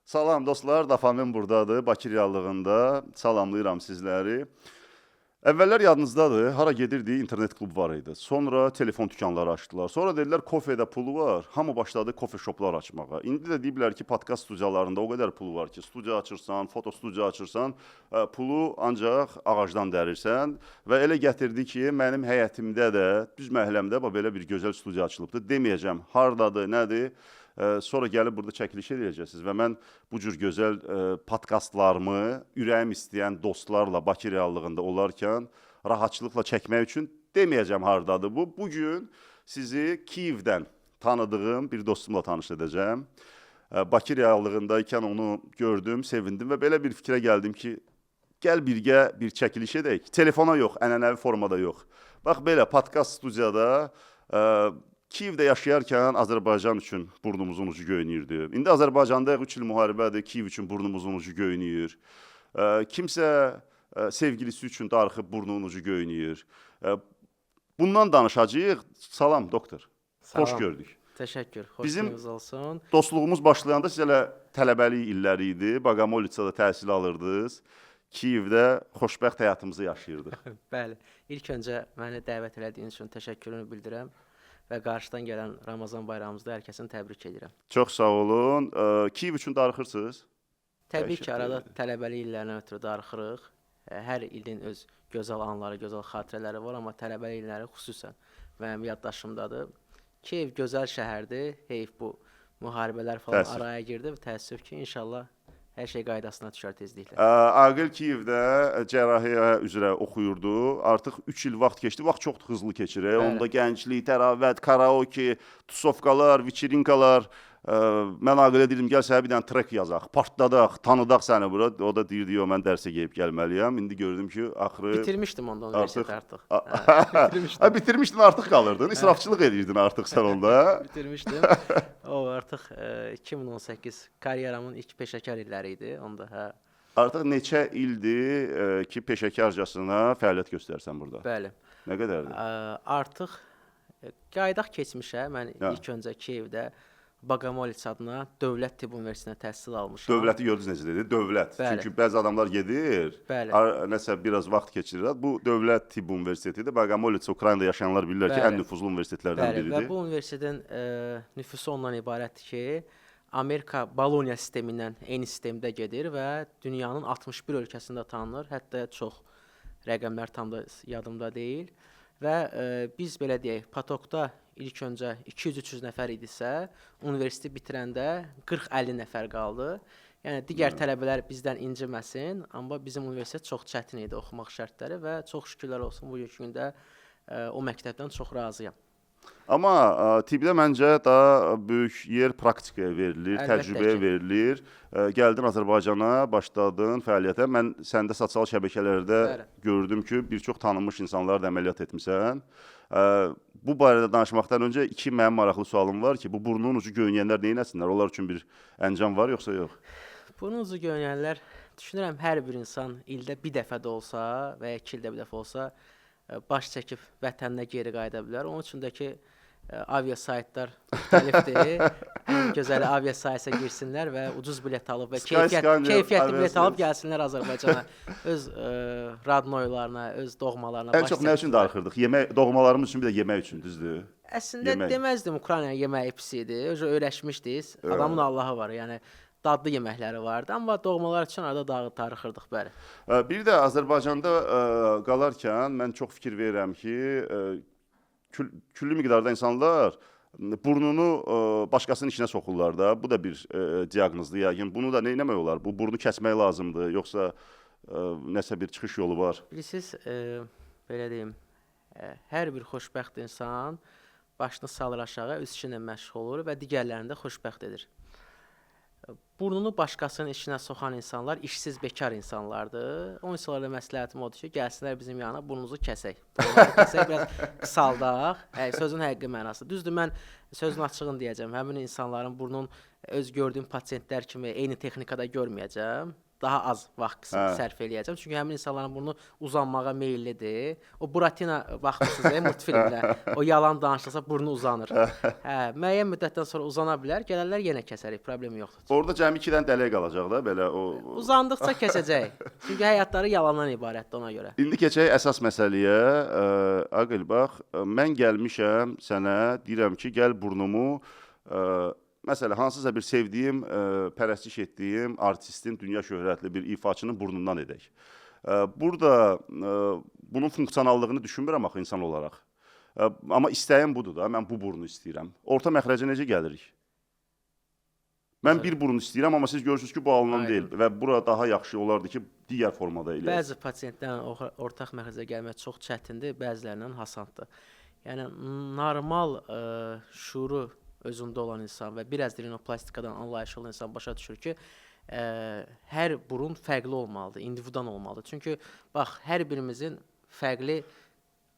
Salam dostlar, Dafamin buradadır, Bakı reallığında. Salamlayıram sizləri. Əvvəllər yadınızdadır, hara gedirdik, internet klub var idi. Sonra telefon dükanları açdılar. Sonra dedilər, kofedə pulu var. Hamı başladı kofe shoplar açmağa. İndi də deyiblər ki, podkast studiyalarında o qədər pulu var ki, studiya açırsan, foto studiya açırsan, pulu ancaq ağacdan dərirsən. Və elə gətirdi ki, mənim həyətimdə də, düz məhəlləmdə belə bir gözəl studiya açılıbdır. Deməyəcəm, hardadır, nədir? Sonra gəlib burada çəkiliş edəcəksiniz və mən bu cür gözəl podkastlarımı ürəyim istəyən dostlarla Bakı reallığında olarkən rahatçılıqla çəkmək üçün deməyəcəm hardadır bu. Bugün sizi Kiyevdən tanıdığım bir dostumla tanış edəcəm. Bakı reallığındaykən onu gördüm, sevindim və belə bir fikrə gəldim ki, gəl birgə bir çəkiliş edək. Telefona yox, ənənəvi formada yox. Bax belə podkast studiyada Kiyevdə yaşayarkən Azərbaycan üçün burnumuzun ucu göynüyürdü. İndi Azərbaycanda 3 il müharibədir, Kiyev üçün burnumuzun ucu göynüyür. Kimsə sevgilisi üçün darıxıb burnunun ucu göynüyür. Bundan danışacağıq. Salam doktor. Salam. Xoş gördük. Təşəkkür. Xoşunuz olsun. Dostluğumuz başlayanda siz elə tələbəlik illəri idi. Baqamolitsada təhsil alırdınız. Kiyevdə xoşbəxt həyatımızı yaşayırdıq. Bəli. İlk öncə məni dəvət etdiyiniz üçün təşəkkürümü bildirirəm və qarşıdan gələn Ramazan bayramımızda hər kəsin təbrik edirəm. Çox sağ olun. Kiyev üçün darıxırsınız? Təbii ki, arada tələbəlik illərinə ötürü darıxırıq. Hər ilin öz gözəl anları, gözəl xatirələri var, amma tələbəlik illəri xüsusən mənim yaddaşımdadır. Kiyev gözəl şəhərdir. Heyf bu müharibələr falan araya girdi və təəssüf ki, inşallah hər şey qaydasına düşər tezliklə. Aqil Kiyevdə cərrahiyyə üzrə oxuyurdu. Artıq 3 il vaxt keçdi. Vaxt çox hızlı keçir. Onda gənclik, təravət, karaoke, tusovkalar, viçirinkalar. Mən Aqilə dedim, gəl sənə bir dənə trek yazaq, partladaq, tanıdaq səni bura. O da deyirdi, mən dərsə gəlib gəlməliyəm. İndi gördüm ki, axırı... Bitirmişdim onda universiteti artıq. Bitirmişdim. Bitirmişdin, artıq qalırdın. İsrafçılıq edirdin artıq sən onda. Bitirmişdim. O artıq 2018 karyeramın ilk peşəkar illəri idi. Onda Artıq neçə ildir ki, peşəkarcasına fəaliyyət göstərsən burada? Bəli. Nə qədərdir? Artıq qaydaq keçmişəm. Mən ilk öncə Kiyevdə Baqamolits adına Dövlət Tibb Universitetində təhsil almışam. Dövləti gördünüz necə dedi? Dövlət. Bəli. Çünki bəzi adamlar gedir, nəsə biraz vaxt keçirir. Bu Dövlət Tibb Universitetidir. Baqamolits Ukraynada yaşayanlar bilirlər ki, ən nüfuzlu universitetlərdən biridir. Və bu universitetin nüfusu ondan ibarətdir ki, Amerika Bologna sistemindən eyni sistemdə gedir və dünyanın 61 ölkəsində tanınır. Hətta çox rəqəmlər tam da yadımda deyil. Və biz belə deyək, Patokda ilk öncə 200-300 nəfər idisə, universiteti bitirəndə 40-50 nəfər qaldı. Yəni digər tələbələr bizdən inciməsin, amma bizim universitet çox çətin idi oxumaq şərtləri və çox şükürlər olsun bugünkü gündə o məktəbdən çox razıyam. Amma tibbdə məncə daha böyük yer praktikaya verilir, təcrübəyə verilir. Gəldin Azərbaycana, başladın fəaliyyətə. Mən səndə sosial şəbəkələrdə gördüm ki, bir çox tanınmış insanlar da əməliyyat etmisən. Bu barədə danışmaqdan öncə iki mənim maraqlı sualım var ki, bu burnunun ucu göynəyənlər nə etsinlər? Onlar üçün bir əncam var yoxsa yox? Burnun ucu göynəyənlər, düşünürəm hər bir insan ildə bir dəfə də olsa və ya 2 ildə bir dəfə olsa baş çəkib vətəninə geri qayıda bilər. Onun üçün də ki, aviasaytlar müxtəlifdir. Ən gözəli aviasaytə girsinlər və ucuz bilet alıb və keyfiyyətli bilet alıb gəlsinlər Azərbaycana. Öz radnoylarına, öz doğmalarına. Ən çox nə üçün darıxırdıq? Doğmalarımız üçün, bir də yemək üçün, düzdür? Əslində deməzdim Ukraynaya yeməyi pis idi. Öyrəşmişdik. Adamın Allahı var. Yəni dadlı yeməkləri vardı, amma doğmalar üçün arada darıxırdıq, bəli. Bir də Azərbaycanda qalarkən mən çox fikir verirəm ki, küllü miqdarda insanlar burnunu başqasının işinə soxurlar da. Bu da bir diaqnozdur yəqin. Bunu da nə etmək olar? Bu burnu kəsmək lazımdır, yoxsa nəsə bir çıxış yolu var? Bilirsiniz, belə deyim, hər bir xoşbəxt insan başını salır aşağı, öz işinə məşğul olur və digərlərini də xoşbəxt edir. Burnunu başqasının işinə soxan insanlar işsiz, bekar insanlardır. O insanlara məsləhətim odur ki, gəlsinlər bizim yana, burnunuzu kəsək. Kəsək, biraz qısaldaq. Sözün həqiqi mənası. Düzdür, mən sözün açığını deyəcəm. Həmin insanların burnunun öz gördüyüm pasiyentlər kimi eyni texnikada görməyəcəm. daha az vaxt sərf eləyəcəm. Çünki həmin insanların burnu uzanmağa meyllidir. O Buratina baxmısınız multfilmdə. O yalan danışılsa burnu uzanır. Müəyyən müddətdən sonra uzana bilər. Gələrlər yenə kəsərik, problem yoxdur. Orada cəmi 2 dənə dələk qalacaq da belə o. Uzandıqca kəsəcək. Çünki həyatları yalandan ibarətdir ona görə. İndi keçək əsas məsələyə. Aqil bax, mən gəlmişəm sənə, deyirəm ki, gəl burnumu məsələn, hansısa bir sevdiyim, pərəstiş etdiyim artistin, dünya şöhrətli bir ifaçının burnundan edək. Burada bunun funksionallığını düşünmürəm axı insan olaraq. Amma istəyim budur da, mən bu burnu istəyirəm. Orta məxrəcə necə gəlirik? Mən bir burun istəyirəm, amma siz görürsünüz ki, bu alınan deyil və bura daha yaxşı olardı ki, digər formada eləyək. Bəzi pasientlərlə ortaq məxrəcə gəlmək çox çətindir, bəzilərindən hasanddır. Yəni, normal şuuru özündə olan insan və biraz rinoplastikadan anlayışı olan insan başa düşür ki, hər burun fərqli olmalıdır, individual olmalıdır. Çünki, bax, hər birimizin fərqli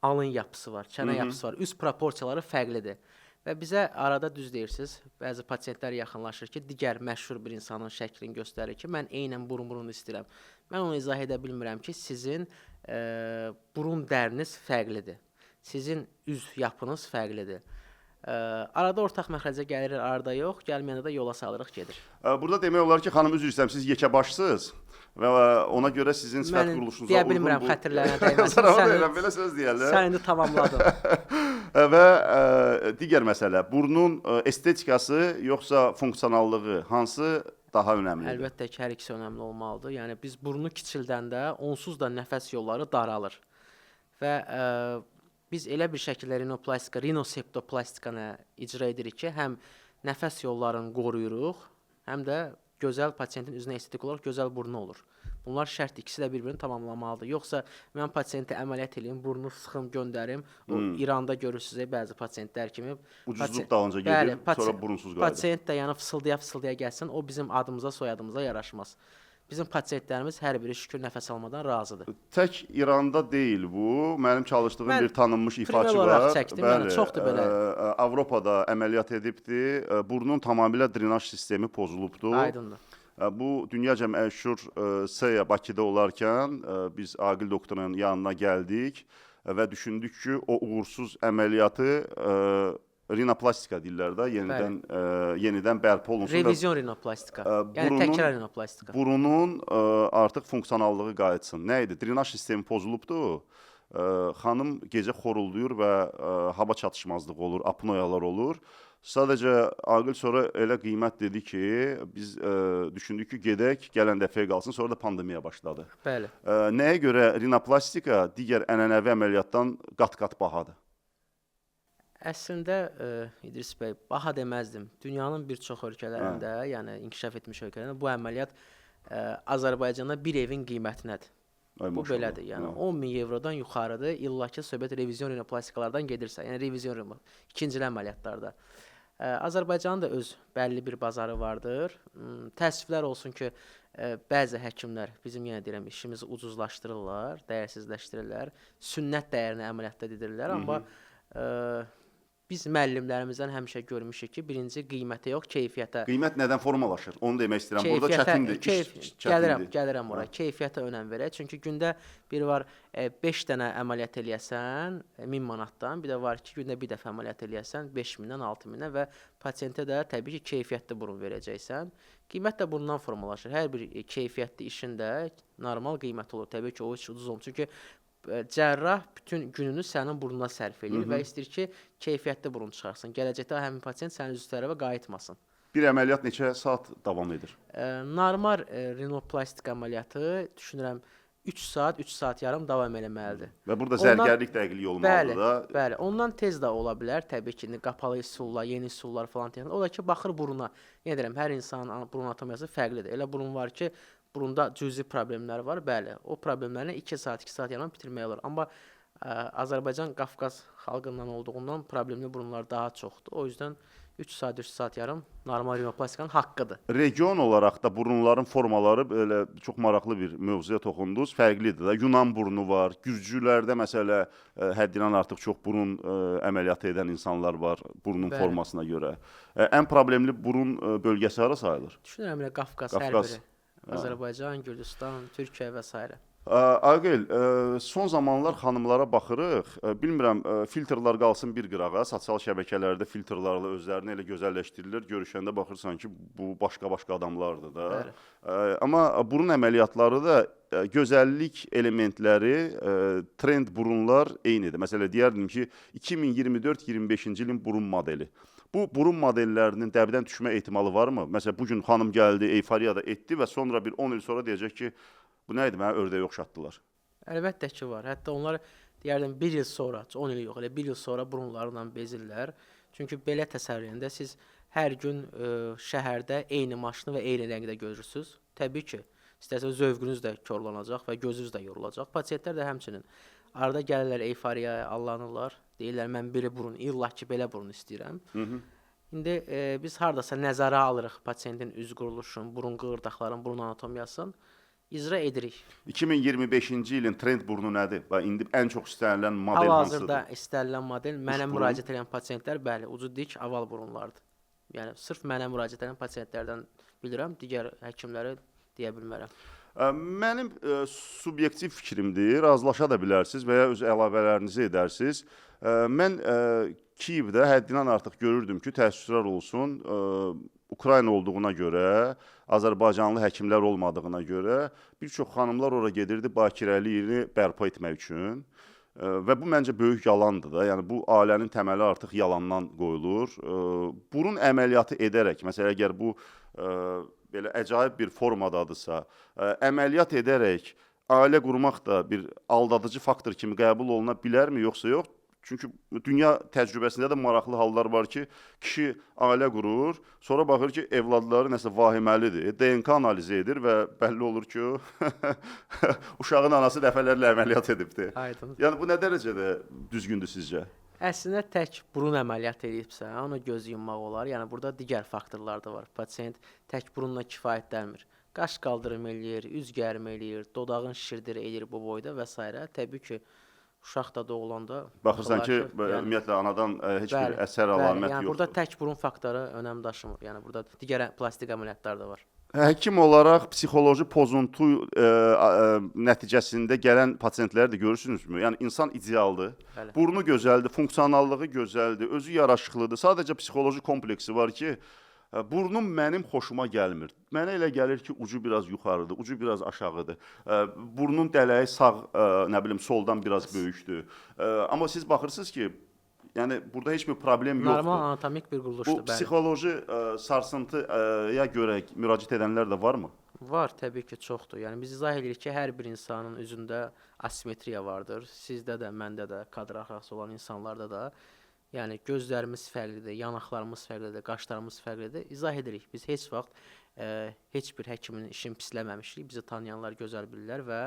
alın yapısı var, çənə yapısı var, üst proporsiyaları fərqlidir. Və bizə arada düz deyirsiniz, bəzi pasientlər yaxınlaşır ki, digər məşhur bir insanın şəklini göstərir ki, mən eynən burun istəyirəm. Mən onu izah edə bilmirəm ki, sizin burun dəriniz fərqlidir, sizin üz yapınız fərqlidir. Arada ortaq məxrəcə gəlir, arada yox, gəlməyəndə də yola salırıq, gedir. Burada demək olar ki, xanım, üzr istəyirəm, siz yekəbaşsınız və ona görə sizin sifət quruluşunuza deyə bilmirəm, xətirlərinə dəyməsin. Belə söz deyərlər. Sən indi tamamladın. Və digər məsələ, burnun estetikası yoxsa funksionallığı hansı daha önəmlidir? Əlbəttə ki, hər ikisi önəmli olmalıdır. Yəni, biz burnu kiçildəndə onsuz da nəfəs yolları daralır. Və biz elə bir şəkildə rinoplastika, rinoseptoplastikanı icra edirik ki, həm nəfəs yollarını qoruyuruq, həm də gözəl pasiyentin üzünə estetik olaraq gözəl burnu olur. Bunlar şərt, ikisi də bir-birini tamamlamalıdır. Yoxsa mən pasiyenti əməliyyat edeyim, burnu sıxım, göndərim. O İranda görürsünüz, bəzi pasiyentlər kimi. Ucuzluq dalınca gedir, sonra burunsuz qayıdır. Pasiyent də yəni fısıldaya gəlsin, o bizim adımıza, soyadımıza yaraşmaz. Bizim pasiyentlərimiz hər biri şükür nəfəs almadan razıdır. Tək İranda deyil bu. Mənim çalışdığım bir tanınmış ifaçı var. Olaraq çəkdim, yəni çoxdur belə. Avropada əməliyyat edibdi. Burnun tamamilə drenaj sistemi pozulubdu. Aydındır. Bu dünyaca məşhur SEA Bakıda olarkən biz Aqil doktorun yanına gəldik və düşündük ki, o uğursuz əməliyyatı rinoplastika deyirlər də, yenidən bərpa olunsun. Revizyon rinoplastika, yəni təkrar rinoplastika. Burunun artıq funksionallığı qayıtsın. Nə idi? Drenaj sistemi pozulubdu. Xanım gecə xorulduyur və hava çatışmazlığı olur, apnoyalar olur. Sadəcə Aqil sonra elə qiymət dedi ki, biz düşündük ki, gedək, gələn dəfəyə qalsın, sonra da pandemiya başladı. Bəli. Nəyə görə rinoplastika digər ənənəvi əməliyyatdan qat-qat bahadır? Əslində, İdris bəy, baha deməzdim. Dünyanın bir çox ölkələrində, yəni inkişaf etmiş ölkələrində bu əməliyyat Azərbaycanda bir evin qiymətinədir. Bu belədir. Yəni 10.000 evrodan yuxarıdır. İllaki söhbət revizyon rinoplastikalardan gedirsə, yəni revizyon ikincili əməliyyatlarda. Azərbaycanın da öz bəlli bir bazarı vardır. Təəssüflər olsun ki, bəzi həkimlər bizim yenə deyirəm işimizi ucuzlaşdırırlar, dəyərsizləşdirirlər, sünnət dəyərini əməliyyatda edirlər, amma biz müəllimlərimizdən həmişə görmüşük ki, birinci qiymətə yox, keyfiyyətə. Qiymət nədən formalaşır? Onu demək istəyirəm. Burada çətindir. Gəlirəm ora. Keyfiyyətə önəm verək. Çünki gündə bir var 5 dənə əməliyyat eləyəsən 1000 manatdan, bir də var ki, gündə bir dəfə əməliyyat eləyəsən 5000-dən 6000-dən və pasiyentə də təbii ki, keyfiyyətli burun verəcəksən. Qiymət də bundan formalaşır. Hər bir keyfiyyətli işin də normal qiyməti olur. Təbii ki, o heç ucuz olmur. Çünki cərrah bütün gününü sənin burnuna sərf edir və istəyir ki, keyfiyyətli burun çıxarsın. Gələcəkdə həmin pasiyent sənin üz tərəfə qayıtmasın. Bir əməliyyat neçə saat davam edir? Normal rinoplastik əməliyyatı düşünürəm 3 saat yarım davam eləməlidir. Və burada zərgərlik dəqiqliyi olmalıdır da. Bəli, ondan tez də ola bilər. Təbii ki, qapalı üsullar, yeni üsullar falan deyil. O da ki, baxır buruna. Yenə deyirəm, hər insanın burun anatomiyası fərqlidir. Elə burun var ki, burunda cüzi problemlər var, bəli. O problemlərini 2 saat yarım bitirmək olur. Amma Azərbaycan Qafqaz xalqından olduğundan problemli burunlar daha çoxdur. O yüzdən 3 saat yarım normal rinoplastikanın haqqıdır. Region olaraq da burunların formaları belə çox maraqlı bir mövzuya toxundunuz. Fərqlidir da. Yunan burnu var. Gürcülərdə məsələ həddindən artıq çox burun əməliyyatı edən insanlar var burnun formasına görə. Ən problemli burun bölgəsi hara sayılır? Düşünürəm elə Qafqaz hər biri. Azərbaycan, Gürcüstan, Türkiyə və s. Aqil, son zamanlar xanımlara baxırıq. Bilmirəm, filtrlar qalsın bir qırağa, sosial şəbəkələrdə filtrlarla özlərini elə gözəlləşdirilir. Görüşəndə baxırsan ki, bu başqa-başqa adamlardır da. Amma burun əməliyyatları da gözəllik elementləri, trend burunlar eynidir. Məsələn, deyərdim ki, 2024-25-ci ilin burun modeli. Bu burun modellərinin dəbdən düşmə ehtimalı varmı? Məsələn, bugün xanım gəldi, eyfariyada etdi və sonra bir 10 il sonra deyəcək ki, bu nə idi, mənə ördəyə oxşatdılar. Əlbəttə ki, var. Hətta onlar deyərdim 1 il sonra, 10 il yox, elə 1 il sonra burunlarla bezirlər. Çünki belə təsəvvür edəndə siz hər gün şəhərdə eyni maşını və eyni rəngdə görürsüz. Təbii ki, istəsəz zövqünüz də korlanacaq və gözünüz də yorulacaq. Pasientlər də həmçinin arada gəlirlər eyfariyaya, allanırlar. Deyirlər, mən biri burun, illah ki, belə burun istəyirəm. İndi biz hardasa nəzərə alırıq pasientin üz quruluşunu, burun qığırdaqların, burun anatomiyasını. İcra edirik. 2025-ci ilin trend burnu nədir? İndi ən çox istənilən model hansıdır? Hal-hazırda istənilən model mənə müraciət edən pasientlər, bəli, ucu dik aval burunlardır. Yəni sırf mənə müraciət edən pasientlərdən bilirəm, digər həkimləri deyə bilmərəm. Mənim subyektiv fikrimdir, razılaşa da bilərsiniz və ya öz əlavələrinizi edərsiniz. Mən Kiyevdə həddindən artıq görürdüm ki, təəssüflər olsun, Ukrayna olduğuna görə, Azərbaycanlı həkimlər olmadığına görə bir çox xanımlar ora gedirdi bakirəliyini bərpa etmək üçün və bu məncə böyük yalandır da. Yəni bu ailənin təməli artıq yalandan qoyulur. Burun əməliyyatı edərək, məsələn, əgər bu belə əcaib bir formadadırsa, əməliyyat edərək ailə qurmaq da bir aldadıcı faktor kimi qəbul oluna bilərmi, yoxsa yox? Çünki dünya təcrübəsində də maraqlı hallar var ki, kişi ailə qurur, sonra baxır ki, evladları nəsə vahiməlidir, DNK analizi edir və bəlli olur ki, uşağın anası dəfələrlə əməliyyat edibdir. Aydın. Yəni bu nə dərəcədə düzgündür sizcə? Əslində tək burun əməliyyat edibsə, ona göz yummaq olar. Yəni burada digər faktorlar da var. Pasient tək burunla kifayətlənmir. Qaş qaldırım eləyir, üz gərim eləyir, dodağın şişirdir eləyir bu boyda və s. Təbii ki, uşaq da doğulanda baxırsan ki, ümumiyyətlə anadan heç bir əsər əlamət yoxdur. Burada tək burun faktoru önəm daşımır. Yəni burada digər plastik əməliyyatlar da var. Həkim olaraq psixoloji pozuntu nəticəsində gələn pasientləri də görürsünüzmü? Yəni insan idealdır, Bəli. burnu gözəldir, funksionallığı gözəldir, özü yaraşıqlıdır. Sadəcə psixoloji kompleksi var ki, burnum mənim xoşuma gəlmir. Mənə elə gəlir ki, ucu biraz yuxarıdır, ucu biraz aşağıdır. Burnun dələyi sağ, nə bilim, soldan biraz böyükdür. Amma siz baxırsınız ki, yəni burada heç bir problem yoxdur. Normal anatomik bir quruluşdur, Bu psixoloji sarsıntıya görə müraciət edənlər də varmı? Var, təbii ki, çoxdur. Yəni biz izah edirik ki, hər bir insanın üzündə asimetriya vardır. Sizdə də, məndə də, kadr arxası olan insanlarda da. Yəni gözlərimiz fərqlidir, yanaqlarımız fərqlidir, qaşlarımız fərqlidir. İzah edirik. Biz heç vaxt heç bir həkimin işini pisləməmişik. Bizi tanıyanlar gözəl bilirlər və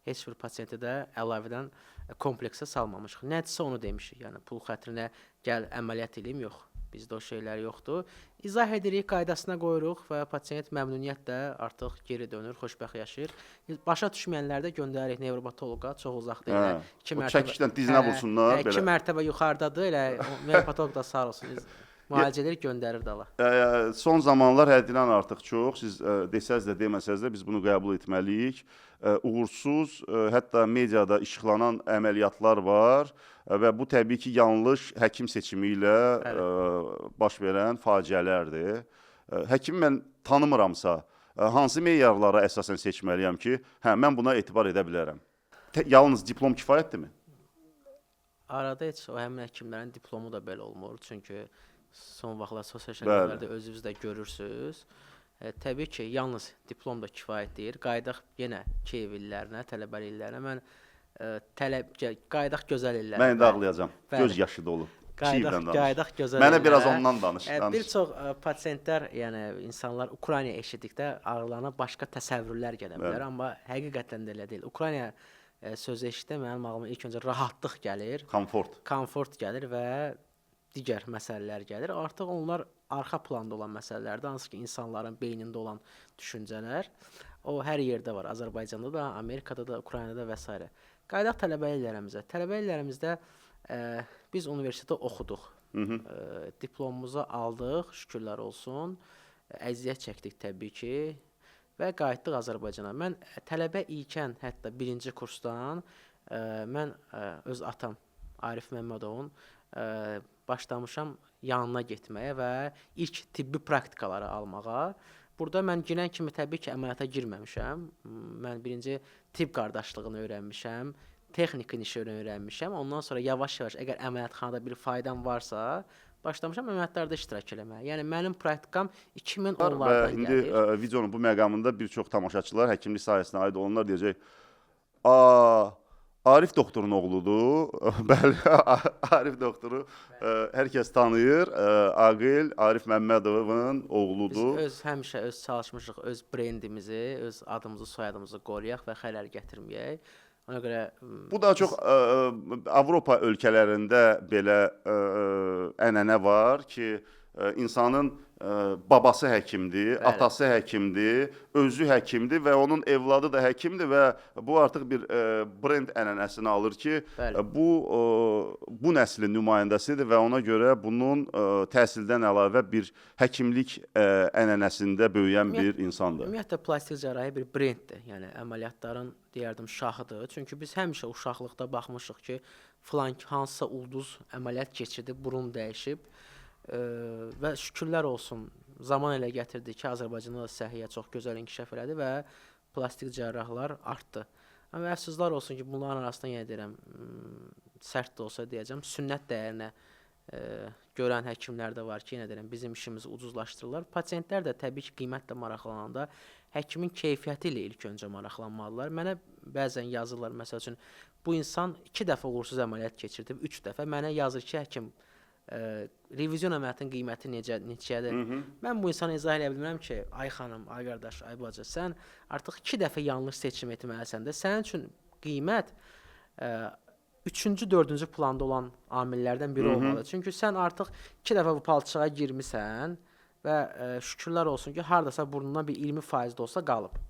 heç bir pasiyenti də əlavədən kompleksə salmamışıq. Nədirsə onu demişik. Yəni pul xətrinə gəl əməliyyat eləyim, yox. Bizdə o şeylər yoxdur. İzah edirik, qaydasına qoyuruq və pasiyent məmnuniyyətlə artıq geri dönür, xoşbəxt yaşayır. Başa düşməyənlər də göndəririk nevropatoloqa, çox uzaq deyil. O çəkişdən dizinə vursunlar. 2 mərtəbə yuxarıdadır, elə nevropatoloq da sağ olsun. Müalicələri göndərir dala. Son zamanlar həddindən artıq çox, siz desəz də deməsəz də biz bunu qəbul etməliyik. Uğursuz, hətta mediada işıqlanan əməliyyatlar var və bu təbii ki, yanlış həkim seçimi ilə baş verən faciələrdir. Həkimi mən tanımıramsa, hansı meyarlara əsasən seçməliyəm ki, mən buna etibar edə bilərəm? Yalnız diplom kifayətdirmi? Arada heç o həmin həkimlərin diplomu da belə olmur, çünki son vaxtlar sosial şəbəkələrdə özünüz də görürsünüz. Təbii ki, yalnız diplom da kifayət deyir. Qaydaq yenə Kiyev illərinə, tələbəlik illərinə. Mən qaydaq gözəl illərinə. Mən indi ağlayacam. Göz yaşı dolu. Qaydaq gözəl illərinə. Mənə biraz ondan danış. Bir çox pasientlər, yəni insanlar Ukrayna eşitdikdə ağırlarına başqa təsəvvürlər gələ bilər, amma həqiqətən də elə deyil. Ukrayna sözü eşitdə mənim ağlıma ilk öncə rahatlıq gəlir. Komfort gəlir və digər məsələlər gəlir. Artıq onlar arxa planda olan məsələlərdir, hansı ki, insanların beynində olan düşüncələr. O, hər yerdə var. Azərbaycanda da, Amerikada da, Ukraynada və s. Qaydaq tələbə illərimizə. Tələbə illərimizdə biz universitetdə oxuduq. Diplomumuzu aldıq, şükürlər olsun. Əziyyət çəkdik təbii ki. və qayıtdıq Azərbaycana. Mən tələbə ikən, hətta 1-ci kursdan mən öz atam Arif Məmmədovun başlamışam yanına getməyə və ilk tibbi praktikaları almağa. Burada mən girən kimi təbii ki, əməliyyata girməmişəm. Mən birinci tibb qardaşlığını öyrənmişəm, texniki işi öyrənmişəm. Ondan sonra yavaş-yavaş əgər əməliyyatxanada bir faydam varsa, başlamışam əməliyyatlarda iştirak eləməyə. Yəni mənim praktikam Və 2010-lardan indi gəlir. videonun bu məqamında bir çox tamaşaçılar həkimlik sahəsinə aid olanlar deyəcək: "A, Arif doktorun oğludur." Bəli, Arif doktoru hər kəs tanıyır. Aqil Arif Məmmədovun Biz oğludur. həmişə öz çalışmışıq, öz brendimizi, öz adımızı, soyadımızı qoruyaq və xələl gətirməyək. Ona görə Bu da çox Avropa ölkələrində belə ənənə var ki, insanın babası həkimdir, Bəli. atası həkimdir, özü həkimdir və onun evladı da həkimdir və bu artıq bir brend ənənəsini alır ki, Bəli. bu nəslin nümayəndəsidir və ona görə bunun təhsildən əlavə bir həkimlik ənənəsində böyüyən bir insandır. Ümumiyyətlə plastik cərrahiyyə bir brenddir. Yəni əməliyyatların deyərdim şahıdır. Çünki biz həmişə uşaqlıqda baxmışıq ki, filan hansısa ulduz əməliyyat keçirdi, burun dəyişib. Və şükürlər olsun, zaman elə gətirdi ki, Azərbaycanda da səhiyyə çox gözəl inkişaf elədi və plastik cərrahlar artdı. Amma əfsuslar olsun ki, bunların arasında yenə deyirəm, sərt də olsa deyəcəm, sünnət dəyərinə görən həkimlər də var ki, yenə deyirəm, bizim işimizi ucuzlaşdırırlar. Pasientlər də təbii ki, qiymətlə maraqlananda həkimin keyfiyyəti ilə ilk öncə maraqlanmalılar. Mənə bəzən yazırlar, məsəl üçün, bu insan 2 dəfə uğursuz əməliyyat keçirdi, 3 dəfə mənə yazır ki, həkim, revizyon əməliyyatının qiyməti neçədir? Mən bu insana izah edə bilmirəm ki, ay xanım, ay qardaş, ay bacı, sən artıq 2 dəfə yanlış seçim etməlisən də, sənin üçün qiymət 3-cü, 4-cü planda olan amillərdən biri olmalı. Çünki sən artıq 2 dəfə bu palçığa girmisən və şükürlər olsun ki, hardasa burnundan bir 20% də olsa qalıb.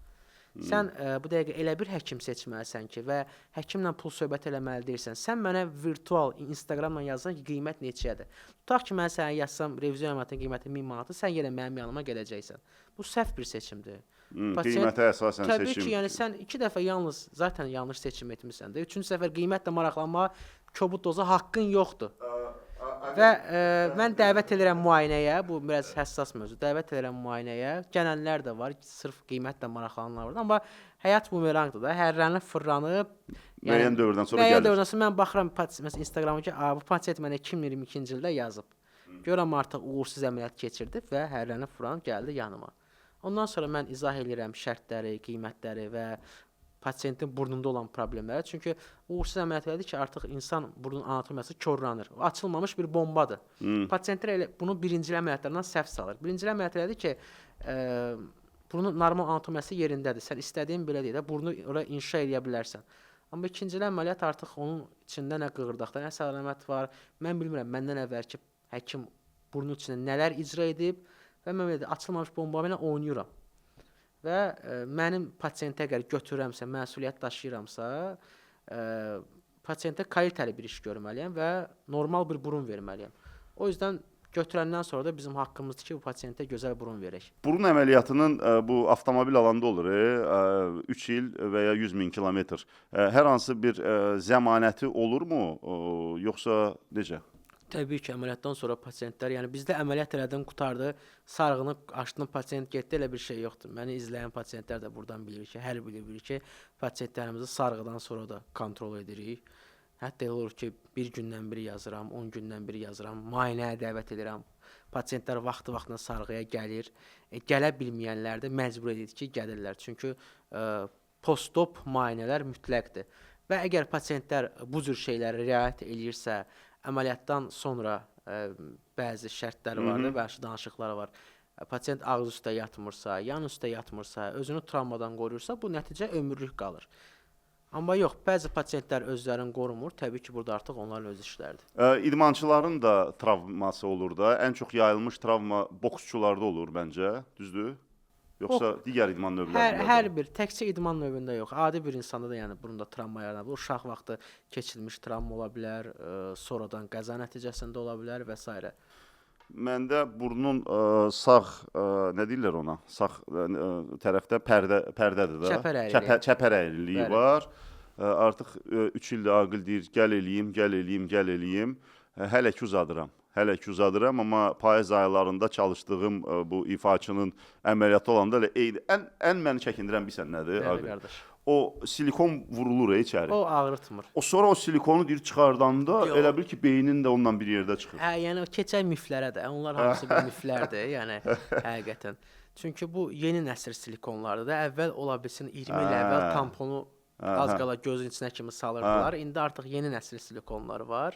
Sən bu dəqiqə elə bir həkim seçməlisən ki və həkimlə pul söhbət eləməli deyirsən. Sən mənə virtual Instagramla yazsan ki, qiymət neçədir? Tutaq ki, mən sənə yazsam revizyon əməliyyatının qiyməti 1000 manatdır, sən yenə mənim yanıma gələcəksən. Bu səhv bir seçimdir. Qiymətə əsasən Təbii seçim. ki, yəni sən 2 dəfə yalnız zaten yanlış seçim etmisən də, 3-cü səfər qiymətlə maraqlanmağa kobud da olsa haqqın yoxdur. Və mən dəvət edirəm müayinəyə, bu biraz həssas mövzu. Dəvət edirəm müayinəyə. Gələnlər də var, sırf qiymətlə maraqlananlar var. Amma həyat bumerangdır da, hərrənib, fırlanıb. Müəyyən dövrdən sonra Müəyyən gəlir. dövrdən sonra mən baxıram məsələn Instagrama ki, bu pasiyent mənə 2022-ci ildə yazıb. Görürəm artıq uğursuz əməliyyat keçirdi və hərrənib, fırlanıb gəldi yanıma. Ondan sonra mən izah edirəm şərtləri, qiymətləri və pasiyentin burnunda olan problemləri. Çünki uğursuz əməliyyat elədi ki, artıq insan burnun anatomiyası korlanır. O açılmamış bir bombadır. Pasiyentlər elə bunu birinci əməliyyatlardan səhv salır. Birinci əməliyyat elədi ki, burnun normal anatomiyası yerindədir. Sən istədiyin belə deyil də, burnu ora inşa edə bilərsən. Amma ikinci əməliyyat artıq onun içində nə qığırdaqda, nə səlamət var. Mən bilmirəm, məndən əvvəlki həkim burnun içində nələr icra edib və mən belə açılmamış bomba ilə oynayıram. Və mənim pasiyentə əgər götürürəmsə, məsuliyyət daşıyıramsa, pasiyentə kalitəli bir iş görməliyəm və normal bir burun verməliyəm. O yüzdən götürəndən sonra da bizim haqqımızdır ki, bu pasiyentə gözəl burun verək. Burun əməliyyatının bu avtomobil alanda olur, 3 il və ya 100 min kilometr. Hər hansı bir zəmanəti olurmu, yoxsa necə? Təbii ki, əməliyyatdan sonra pasiyentlər, yəni bizdə əməliyyat elədim, qutardı, sarğını açdım, pasiyent getdi, elə bir şey yoxdur. Məni izləyən pasiyentlər də buradan bilir ki, hər biri bilir ki, pasiyentlərimizi sarğıdan sonra da kontrol edirik. Hətta elə olur ki, bir gündən biri yazıram, 10 gündən biri yazıram, müayinəyə dəvət edirəm. Pasiyentlər vaxtı-vaxtına sarğıya gəlir. Gələ bilməyənlər də məcbur edir ki, gəlirlər. Çünki post-op müayinələr mütləqdir. Və əgər pasiyentlər bu cür şeylərə riayət eləyirsə, əməliyyatdan sonra bəzi şərtləri vardır, bəzi danışıqları var. Pasiyent ağız üstə yatmırsa, yan üstə yatmırsa, özünü travmadan qoruyursa, bu nəticə ömürlük qalır. Amma yox, bəzi pasiyentlər özlərini qorumur. Təbii ki, burada artıq onların öz işləridir. İdmançıların da travması olur da. Ən çox yayılmış travma boksçularda olur məncə, düzdür? Yoxsa digər idman növlərində? Hər bir, təkcə idman növündə yox. Adi bir insanda da yəni burunda travma yaranır. Uşaq vaxtı keçirilmiş travma ola bilər, sonradan qəza nəticəsində ola bilər və s. Məndə burnun sağ nə deyirlər ona? Sağ tərəfdə pərdədir da. Çəpər əyriliyi. Çəpər əyriliyi Bəli. var. Artıq 3 ildir Aqil deyir, gəl eləyim. Hələ ki uzadıram, amma payız aylarında çalışdığım bu ifaçının əməliyyatı olanda elə eyni. Ən məni çəkindirən bilirsən nədir Bəli, Aqil? qardaş. O silikon vurulur içəri. O ağrıtmır. O sonra o silikonu deyir çıxardanda Yox. elə bil ki beynin də onunla bir yerdə çıxır. Hə, yəni o keçən miflərə də, onlar hamısı bir miflərdir, yəni həqiqətən. Çünki bu yeni nəsil silikonlardır da. Əvvəl ola bilsin 20 il əvvəl tamponu az qala gözün içinə kimi salırdılar. İndi artıq yeni nəsil silikonlar var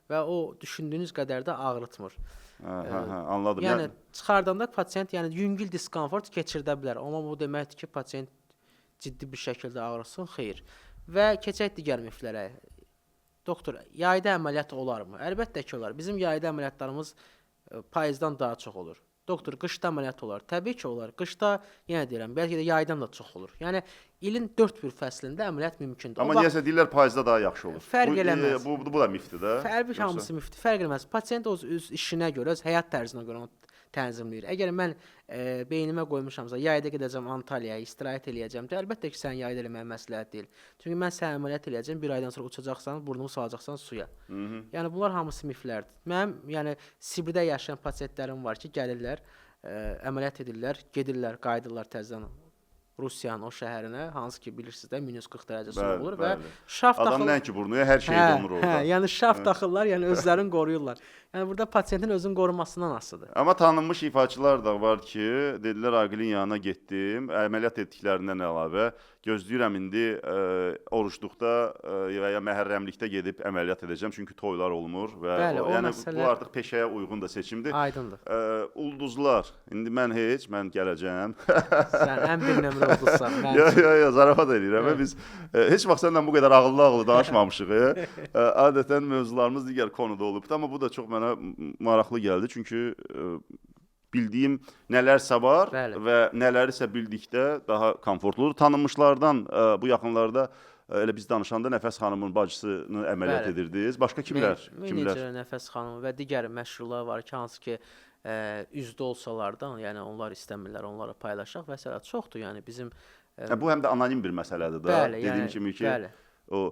və o düşündüyünüz qədər də ağrıtmır. Anladım. Yəni çıxardanda pasiyent yüngül diskomfort keçirdə bilər. Amma bu deməkdir ki, pasiyent ciddi bir şəkildə ağrısın, xeyr. Və keçək digər miflərə. Doktor, yayda əməliyyat olarmı? Əlbəttə ki, olar. Bizim yayda əməliyyatlarımız payızdan daha çox olur. Doktor, qışda əməliyyat olar. Təbii ki, olar. Qışda, yenə deyirəm, bəlkə də yaydan da çox olur. Yəni ilin 4 bir fəslində əməliyyat mümkündür. Amma niyəsə deyirlər payızda daha yaxşı olur. Fərq eləməz. Bu da mifdir də. Fərq hamısı mifdir. Fərq eləməz. Pasiyent öz işinə görə, öz həyat tərzinə görə onu tənzimləyir. Əgər mən beynimə qoymuşamsa, yayda gedəcəm Antalyaya, istirahət eləyəcəm də, əlbəttə ki, sən yayda eləməyə məsləhət deyil. Çünki mən sən əməliyyat eləyəcəm, bir aydan sonra uçacaqsan, burnumu salacaqsan suya. Yəni bunlar hamısı miflərdir. Mənim Sibirdə yaşayan pasiyentlərim var ki, gəlirlər, əməliyyat edirlər, gedirlər, qayıdırlar təzədən Rusiyanın o şəhərinə, hansı ki bilirsiniz də minus 40 dərəcə soyuq olur və şaf taxıl. Adam nəinki burnuya, hər şey donur orada. Yəni şaf taxırlar, yəni özlərini qoruyurlar. Yəni burada pasiyentin özünün qorunmasından asılıdır. Amma tanınmış ifaçılar da var ki, dedilər Aqilin yanına getdim, əməliyyat etdiklərindən əlavə gözləyirəm indi oruçluqda və ya məhərrəmlikdə gedib əməliyyat edəcəm, çünki toylar olmur və Bəli, yəni bu artıq peşəyə uyğun da seçimdir. Aydındır. Ulduzlar, indi mən gələcəm. Sən ən bir nömrə ulduzsan. Yox, zarafat eləyirəm. Biz heç vaxt səndən bu qədər ağıllı danışmamışıq. Adətən mövzularımız digər konuda olub. Amma bu da çox mənə maraqlı gəldi. Çünki bildiyim nələrsə var və nələrisə bildikdə daha komfortludur. Tanınmışlardan bu yaxınlarda elə biz danışanda Nəfəs xanımın bacısını əməliyyat edirdiniz. Başqa kimlər? Menecer Nəfəs xanım və digər məşhurlar var ki, hansı ki üzdə olsalardan, yəni onlar istəmirlər, onları paylaşaq və s. çoxdur. Yəni bizim bu həm də anonim bir məsələdir da. Dediyim kimi ki, o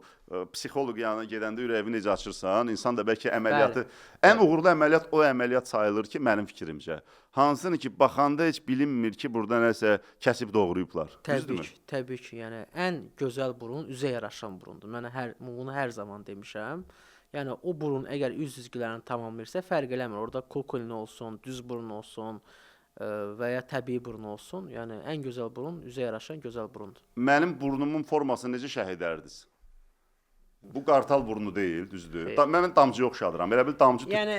psixoloq yanına gedəndə ürəyini necə açırsan, insan da bəlkə əməliyyatı ən uğurlu əməliyyat o əməliyyat sayılır ki, mənim fikrimcə. Hansını ki, baxanda heç bilinmir ki, burada nəsə kəsib doğrayıblar. Təbii ki, yəni ən gözəl burun üzə yaraşan burundur. Mən bunu hər zaman demişəm. Yəni o burun əgər üz cizgilərini tamamlayırsa fərq eləmir. Orada kokolini olsun, düz burun olsun və ya təbii burun olsun. Yəni ən gözəl burun üzə yaraşan gözəl burundur. Mənim burnumun formasını necə şərh edərdiniz? Bu qartal burnu deyil, düzdür. Mən damcıya oxşadıram. Elə bil damcı. Yəni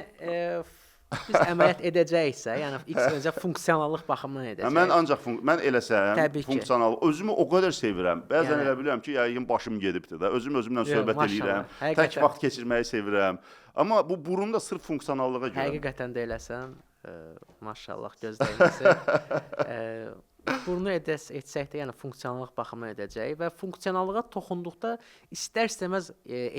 biz əməliyyat edəcəksə, yəni ilk öncə funksionallıq baxımından edəcəyik. Mən eləsəm, funksional, özümü o qədər sevirəm. Bəzən elə bilirəm ki, yəqin başım gedibdir də. Özümlə söhbət eləyirəm. Tək vaxt keçirməyi sevirəm. Amma bu burun da sırf funksionallığa görə. Həqiqətən də eləsən, maşallah gözləyinizi. Burnu etsək də, yəni funksionallıq baxımından edəcəyik və funksionallığa toxunduqda istər-istəməz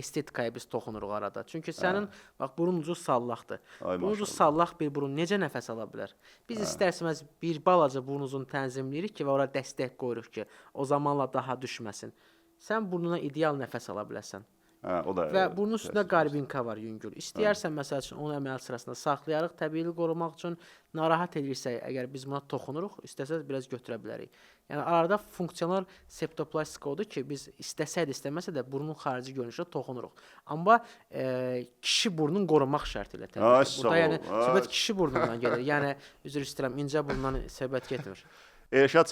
estetikaya biz toxunuruq arada. Çünki sənin bax burun ucu sallaqdır. Burun ucu sallaq bir burun necə nəfəs ala bilər? Biz istər-istəməz bir balaca burnunuzun tənzimləyirik ki, və ora dəstək qoyuruq ki, o zamanla daha düşməsin. Sən burnuna ideal nəfəs ala biləsən. Və burnun üstündə qarbinka var, yüngül. İstəyərsən, məsəl üçün, onu əməliyyat sırasında saxlayarıq, təbiili qorumaq üçün narahat edirsək, əgər biz buna toxunuruq, istəsəz biraz götürə bilərik. Yəni, arada funksional septoplastika odur ki, biz istəsək də, istəməsə də burnun xarici görünüşə toxunuruq. Amma kişi burnun qorumaq şərti ilə təbii ki. Burada, yəni, söhbət kişi burnundan gelir. Yəni, üzr istəyirəm, incə burundan söhbət getmir. Elşad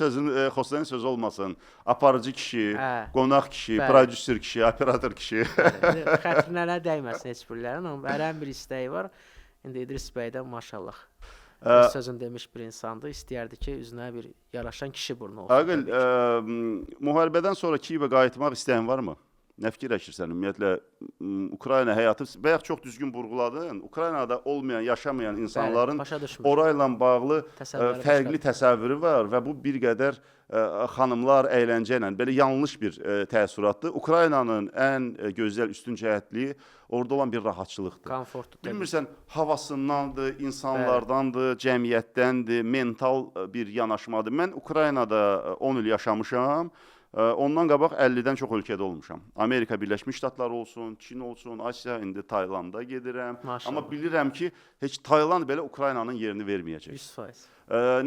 Xostanin sözü olmasın. Aparıcı kişi, qonaq kişi, prodüser kişi, operator kişi. Xətrinələr dəyməsin heç birilərin. Hər bir istəyi var. İndi İdris bəy də maşallah sözün demiş bir insandır. İstəyərdi ki, üzünə bir yaraşan kişi burnu olsun. Aqil, müharibədən sonra Kiyevə qayıtmaq istəyin varmı? Nə fikirləşirsən? Ümumiyyətlə, Ukrayna həyatı, bayaq çox düzgün vurğuladın. Ukraynada olmayan, yaşamayan insanların orayla bağlı fərqli təsəvvürü var və bu bir qədər xanımlar əyləncə ilə belə yanlış bir təəssüratdır. Ukraynanın ən gözəl üstün cəhətliyi orada olan bir rahatçılıqdır. Komfortdur. Bilmirsən, havasındandır, insanlardandır, cəmiyyətdəndir, mental bir yanaşmadır. Mən Ukraynada 10 il yaşamışam. Ondan qabaq 50-dən çox ölkədə olmuşam. Amerika Birləşmiş Ştatları olsun, Çin olsun, Asiya, indi Taylanda gedirəm. Maşallah. Amma bilirəm ki, heç Tayland belə Ukraynanın yerini verməyəcək. 100%.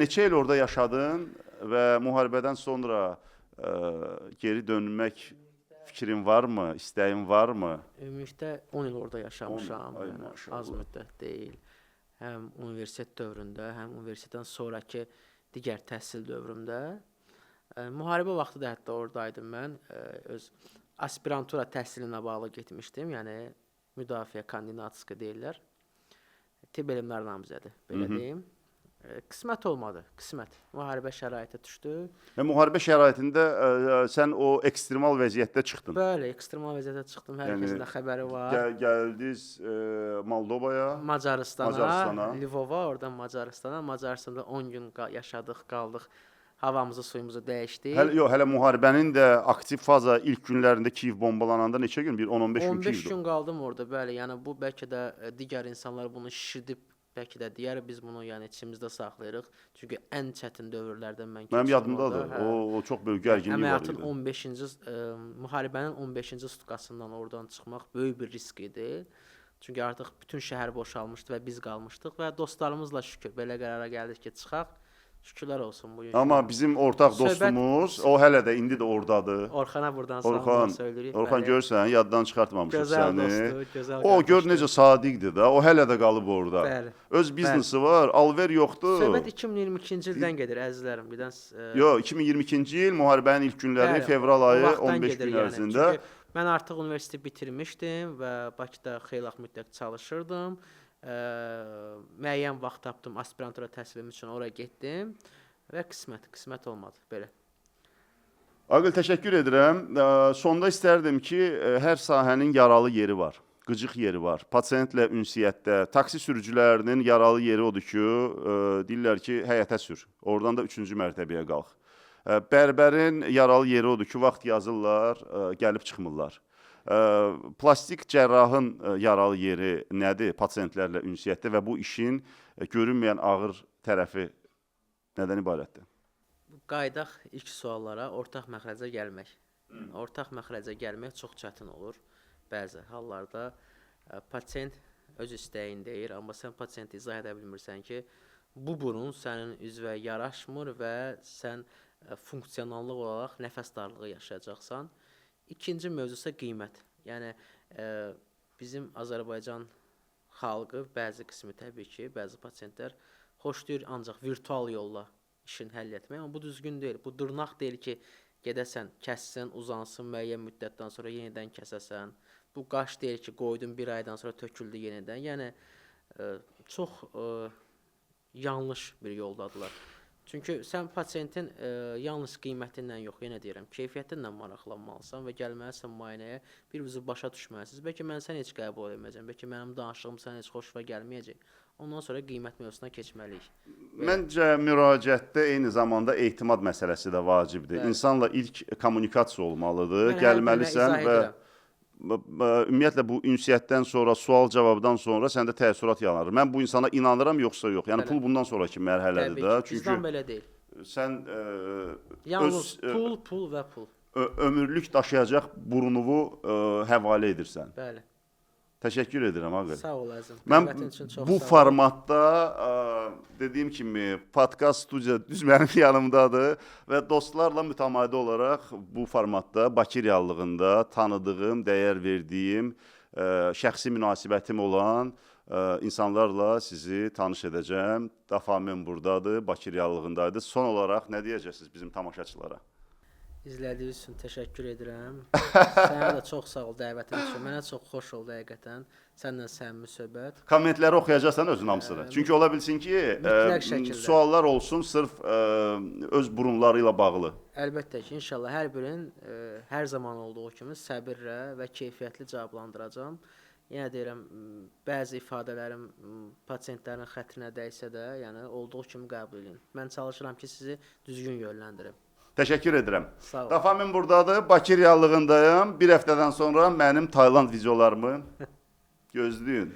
Neçə il orada yaşadın və müharibədən sonra geri dönmək fikrin varmı, istəyin varmı? Ümumilikdə 10 il orada yaşamışam. 10 il, ay Yəni maşallah. az müddət deyil. Həm universitet dövründə, həm universitetdən sonrakı digər təhsil dövrümdə. Müharibə vaxtı da hətta oradaydım mən. Öz aspirantura təhsilinə bağlı getmişdim. Yəni müdafiə kandidatuska deyirlər. Tibb elmləri namizədi, belə deyim. Qismət olmadı, qismət. Müharibə şəraiti düşdü. Və müharibə şəraitində sən o ekstremal vəziyyətdə çıxdın. Bəli, ekstremal vəziyyətə çıxdım. Hər kəsin də xəbəri var. Gəldiniz Moldovaya, Macaristana, Lvova, oradan Macaristana. Macaristanda 10 gün yaşadıq, qaldıq. Havamızı, suyumuzu dəyişdik. Hələ müharibənin də aktiv faza ilk günlərində Kiyev bombalananda neçə gün? Bir 10-15 gün 15 Kiyevdə. gün qaldım orada, bəli. Yəni bu bəlkə də digər insanlar bunu şişirdib, bəlkə də deyər biz bunu yəni içimizdə saxlayırıq. Çünki ən çətin dövrlərdən mən keçdim. Mənim yadımdadır. O çox böyük gərginlik var idi. Əməliyyatın 15-ci müharibənin 15-ci sutqasından oradan çıxmaq böyük bir risk idi. Çünki artıq bütün şəhər boşalmışdı və biz qalmışdıq və dostlarımızla şükür belə qərara gəldik ki, çıxaq. Şükürlər olsun bu gün. Amma bizim ortaq dostumuz, o hələ də indi də ordadır. Orxana buradan salamlar söyləyirik. Orxan görsən, yaddan çıxartmamışıq Gözəl səni. dostdur, gözəl O gör necə sadiqdir da. O hələ də qalıb orada. Bəli. Öz biznesi var, alver yoxdur. Söhbət 2022-ci ildən gedir əzizlərim. Birdən Yox, 2022-ci il müharibənin ilk günləri, fevral ayı 15 gün ərzində. Çünki mən artıq universiteti bitirmişdim və Bakıda xeyli müddət çalışırdım. Müəyyən vaxt tapdım aspirantura təhsilim üçün ora getdim və qismət olmadı belə. Aqil, təşəkkür edirəm. Sonda istərdim ki, hər sahənin yaralı yeri var, qıcıq yeri var. Pasientlə ünsiyyətdə, taksi sürücülərinin yaralı yeri odur ki, deyirlər ki, həyətə sür, oradan da 3-cü mərtəbəyə qalx. Bərbərin yaralı yeri odur ki, vaxt yazırlar, gəlib çıxmırlar. Plastik cərrahın yaralı yeri nədir pasientlərlə ünsiyyətdə və bu işin görünməyən ağır tərəfi nədən ibarətdir? Qayıdaq ilk suallara, ortaq məxrəcə gəlmək. Ortaq məxrəcə gəlmək çox çətin olur. Bəzi hallarda pasient öz istəyin deyir, amma sən pasiyenti izah edə bilmirsən ki, bu burun sənin üzvə yaraşmır və sən funksionallıq olaraq nəfəs darlığı yaşayacaqsan. İkinci mövzu isə qiymət. Yəni bizim Azərbaycan xalqı bəzi qismi təbii ki, bəzi pasientlər xoşlayır ancaq virtual yolla işini həll etmək, amma bu düzgün deyil. Bu dırnaq deyil ki, gedəsən, kəssin, uzansın, müəyyən müddətdən sonra yenidən kəsəsən. Bu qaş deyil ki, qoydun bir aydan sonra töküldü yenidən. Yəni çox yanlış bir yoldadılar. Çünki sən pasiyentin yalnız qiymətindən yox, yenə deyirəm, keyfiyyətindən maraqlanmalısan və gəlməlisən müayinəyə, bir bizi başa düşməlisiniz. Bəlkə mən səni heç qəbul edəcəm, bəlkə mənim danışığım sənə heç xoşuna gəlməyəcək. Ondan sonra qiymət mövzusuna keçməliyik. Məncə müraciətdə eyni zamanda etimad məsələsi də vacibdir. Bəli. İnsanla ilk kommunikasiya olmalıdır, Mən gəlməlisən hər birinə və izah edirəm. ümumiyyətlə bu ünsiyyətdən sonra, sual-cavabdan sonra səndə təəssürat yaranır. Mən bu insana inanıram yoxsa yox. Yəni Bəli. pul bundan sonraki mərhələdir də. Təbii ki, bizdən belə deyil. Sən Yalnız pul və pul. ömürlük daşıyacaq burunuvu həvalə edirsən. Bəli. Təşəkkür edirəm Aqil. Sağ ol əzizim. Mən Dəvətin üçün çox bu sağ ol. formatda dediyim kimi podkast studiya düz mənim yanımdadır və dostlarla mütəmadi olaraq bu formatda Bakı reallığında tanıdığım, dəyər verdiyim, şəxsi münasibətim olan insanlarla sizi tanış edəcəm. Dafamen burdadır, Bakı reallığındaydı. Son olaraq nə deyəcəksiniz bizim tamaşaçılara? İzlədiyiniz üçün təşəkkür edirəm. Sənə də çox sağ ol dəvətin üçün. Mənə çox xoş oldu həqiqətən. Səninlə səmimi söhbət. Kommentləri oxuyacaqsan özün hamısını. Çünki ola bilsin ki, mütləq şəkildə. suallar olsun sırf öz burunları ilə bağlı. Əlbəttə ki, inşallah hər birinin hər zaman olduğu kimi səbirlə və keyfiyyətli cavablandıracağam. Yenə deyirəm, bəzi ifadələrim pasiyentlərin xətrinə dəysə də, yəni olduğu kimi qəbul edin. Mən çalışıram ki, sizi düzgün yönləndirim. Təşəkkür edirəm. Sağ ol. Dafamin burdadır. Bakı reallığındayım. Bir həftədən sonra mənim Tayland videolarımı gözləyin.